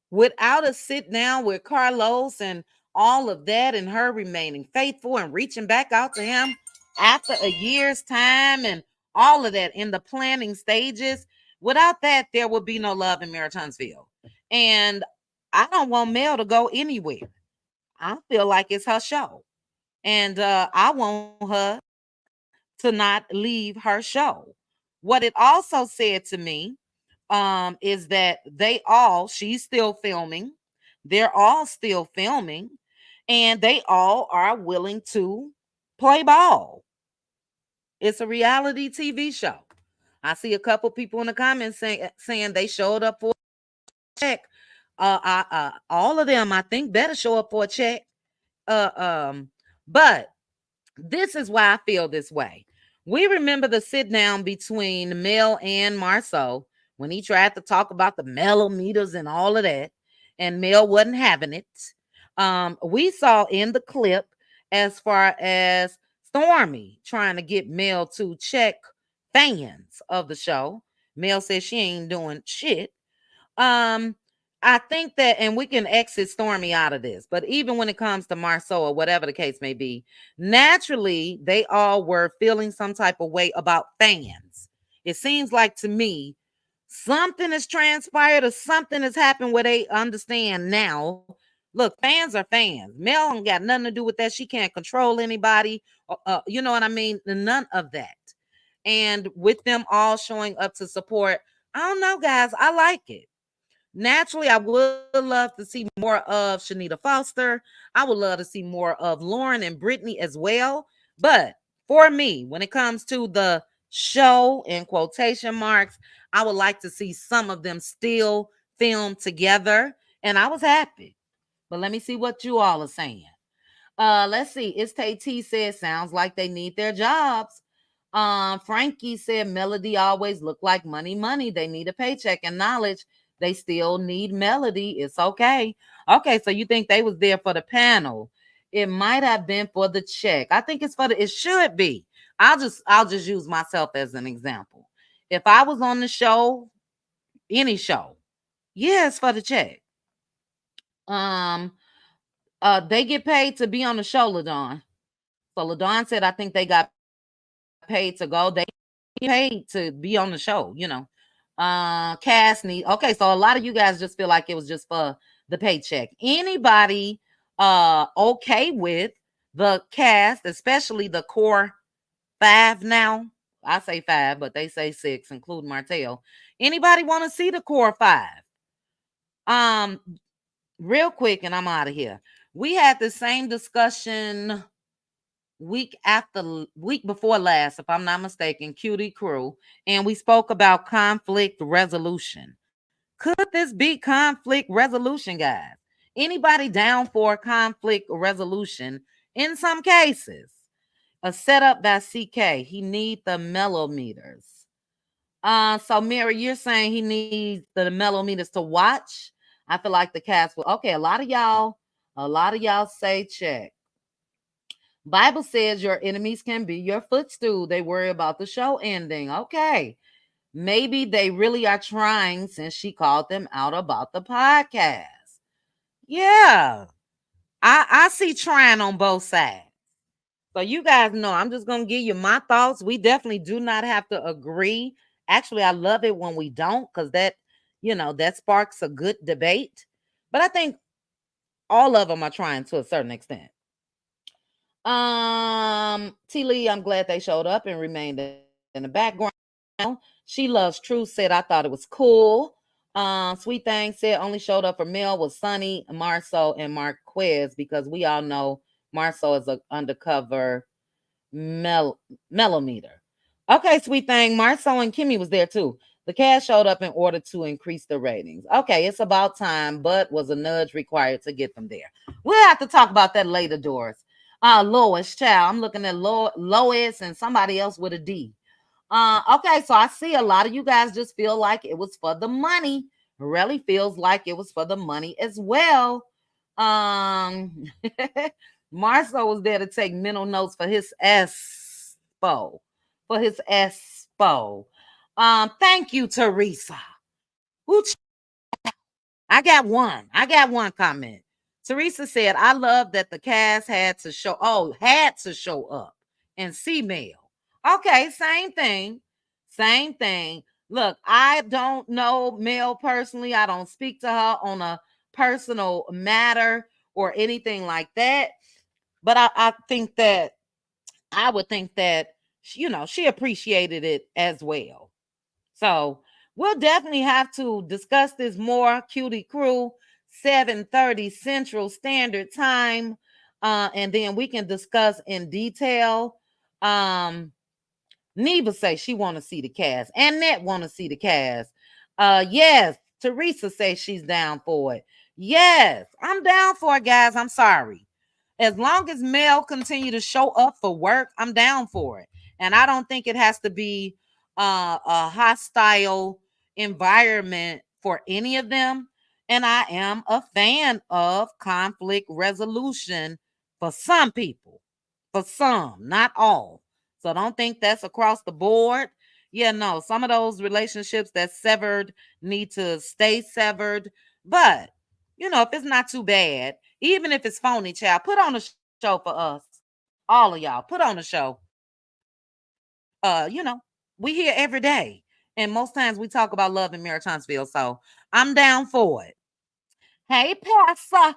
Without a sit down with Carlos and all of that and her remaining faithful and reaching back out to him after a year's time and all of that in the planning stages, without that, there would be no love in Marriage Huntsville. And I don't want Mel to go anywhere. I feel like it's her show. And I want her to not leave her show. What it also said to me is that she's still filming. They're all still filming. And they all are willing to play ball. It's a reality TV show. I see a couple people in the comments saying they showed up for a check. All of them, I think, better show up for a check. But this is why I feel this way. We remember the sit down between Mel and Marceau when he tried to talk about the millimeters and all of that, and Mel wasn't having it. We saw in the clip as far as Stormy trying to get Mel to check fans of the show. Mel says she ain't doing shit. I think that, and we can exit Stormy out of this, but even when it comes to Marceau or whatever the case may be, naturally, they all were feeling some type of way about fans. It seems like to me, something has transpired or something has happened where they understand now. Look, fans are fans. Mel ain't got nothing to do with that. She can't control anybody. You know what I mean? None of that. And with them all showing up to support, I don't know, guys. I like it. Naturally, I would love to see more of Shanita Foster. I would love to see more of Lauren and Brittany as well. But for me, when it comes to the show in quotation marks, I would like to see some of them still filmed together. And I was happy. But let me see what you all are saying. Let's see. It's Tay T said, sounds like they need their jobs. Frankie said, Melody always look like money. They need a paycheck and knowledge. They still need Melody. It's okay. Okay, so you think they was there for the panel. It might have been for the check. I think it's for the, it should be. I'll just use myself as an example. If I was on the show, any show, yeah, it's for the check. Um, they get paid to be on the show, LaDon. So LaDon said I think they got paid to go. They paid to be on the show, you know. Cast need okay, so a lot of you guys just feel like it was just for the paycheck. Anybody okay with the cast, especially the core five now? I say five, but they say six, including Martell. Anybody want to see the core five? Um, real quick, and I'm out of here. We had the same discussion week before last, if I'm not mistaken, Cutie Crew, and we spoke about conflict resolution. Could this be conflict resolution, guys? Anybody down for conflict resolution? In some cases, a setup by CK. He need the mellometers. So Mary, you're saying he needs the mellometers to watch. I feel like the cast will. Okay, a lot of y'all say check. Bible says your enemies can be your footstool. They worry about the show ending. Okay. Maybe they really are trying since she called them out about the podcast. Yeah. I see trying on both sides. So you guys know I'm just gonna give you my thoughts. We definitely do not have to agree. Actually, I love it when we don't, because that, that sparks a good debate. But I think all of them are trying to a certain extent. T. Lee, I'm glad they showed up and remained in the background. She loves truth. Said I thought it was cool. Sweet Thing said only showed up for Mel was Sonny, Marceau, and Marquez, because we all know Marceau is an undercover mellometer. Okay, Sweet Thing, Marceau and Kimmy was there too. The cast showed up in order to increase the ratings. Okay, it's about time, but was a nudge required to get them there? We'll have to talk about that later, Doris. Lois, child. I'm looking at Lois and somebody else with a D. Okay, so I see a lot of you guys just feel like it was for the money. Really feels like it was for the money as well. Marceau was there to take mental notes for his expo. For his expo. Thank you, Tyrese. I got one comment. Tyrese said, I love that the cast had to show up and see Mel. Okay, same thing. Same thing. Look, I don't know Mel personally. I don't speak to her on a personal matter or anything like that. But I think that I would think that, she appreciated it as well. So we'll definitely have to discuss this more. Cutie Crew, 7:30 Central Standard Time. And then we can discuss in detail. Neva say she want to see the cast. Annette want to see the cast. Yes, Teresa says she's down for it. Yes, I'm down for it, guys. I'm sorry. As long as Mel continue to show up for work, I'm down for it. And I don't think it has to be a hostile environment for any of them. And I am a fan of conflict resolution for some people, for some, not all. So don't think that's across the board. Yeah, no, some of those relationships that severed need to stay severed. But, if it's not too bad, even if it's phony, child, put on a show for us. All of y'all, put on a show. We here every day. And most times we talk about love in marriage Huntsville. So I'm down for it. Hey, Pastor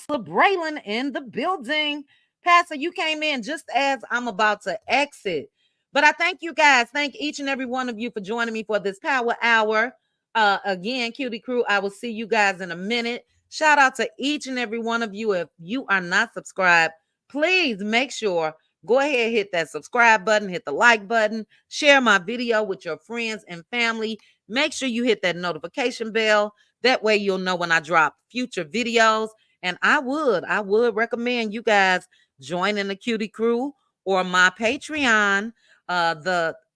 Braylon in the building. Pastor, you came in just as I'm about to exit. But I thank you guys. Thank each and every one of you for joining me for this power hour. Again, Cutie Crew, I will see you guys in a minute. Shout out to each and every one of you. If you are not subscribed, please make sure, go ahead, hit that subscribe button, hit the like button, share my video with your friends and family. Make sure you hit that notification bell. That way you'll know when I drop future videos. And I would recommend you guys joining the Cutie Crew or my Patreon.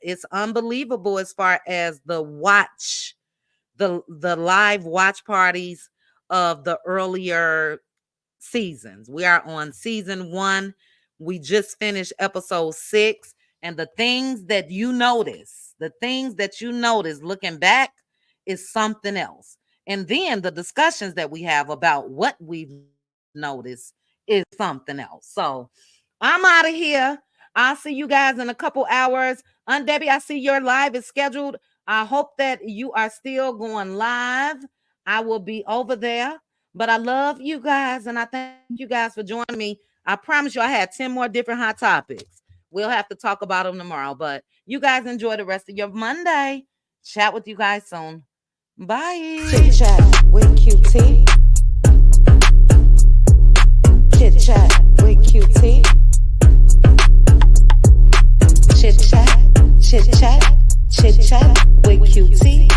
It's unbelievable as far as the live watch parties of the earlier seasons. We are on season 1. We just finished episode 6. And the things that you notice looking back is something else. And then the discussions that we have about what we've noticed is something else. So I'm out of here. I'll see you guys in a couple hours. Aunt Debbie, I see your live is scheduled. I hope that you are still going live. I will be over there. But I love you guys, and I thank you guys for joining me. I promise you I had 10 more different hot topics. We'll have to talk about them tomorrow. But you guys enjoy the rest of your Monday. Chat with you guys soon. Bye. Chit chat with QT. Chit chat with QT. Chit chat, chit chat, chit chat with QT.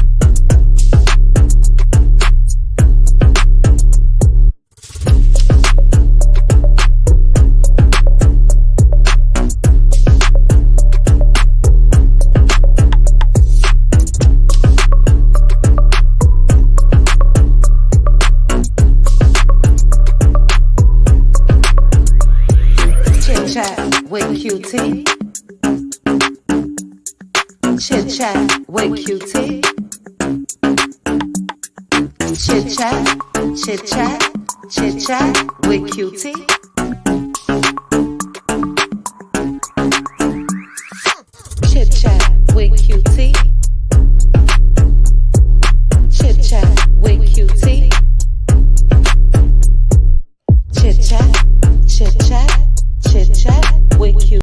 Chat with QT. Chit chat with QT. Chit chat, chit chat, chit chat with QT. Chit chat with QT. Chit chat with QT. Chit chat, chit chat.